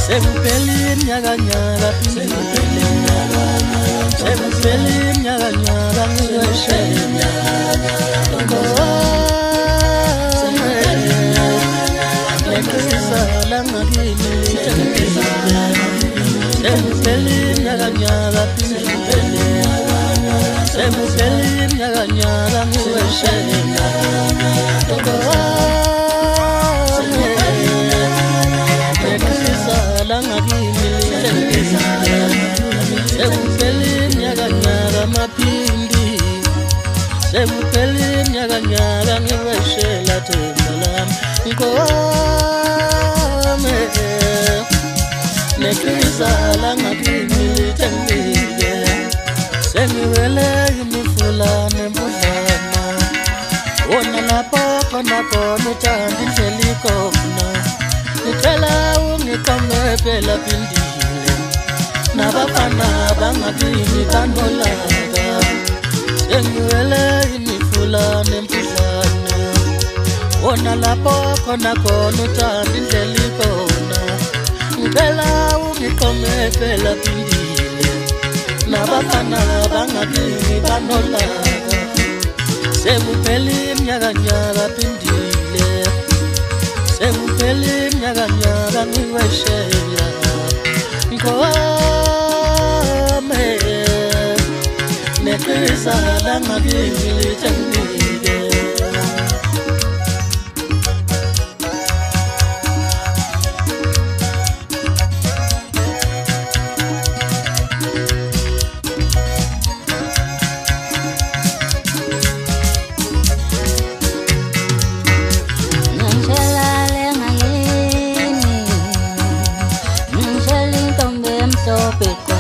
Sebupelin nyaga nyaga, sebupelin nyaga nyaga, sebupelin nyaga nyaga, sebupelin nyaga nyaga mapindi, sebupelin nyaga nyaga ngweshela tembalam ngome nekizala ngakimili tengile sengiwele imifulane mbudlana wona lapho khona khona uthanda indlela ikhona ngicela ungiqome phela phindile nabafana bangakini banolaka sengiwele imifulane mbudlana wona lapho khona khona uthanda indlela ikhona ngicela ungiqome phela phindile nabafana bangakini banolaka sebupelin nyaga nyaga phindile sebupelin nyaga nyaga ngiweshela ngome nekizala ngakimili tengile Stop it.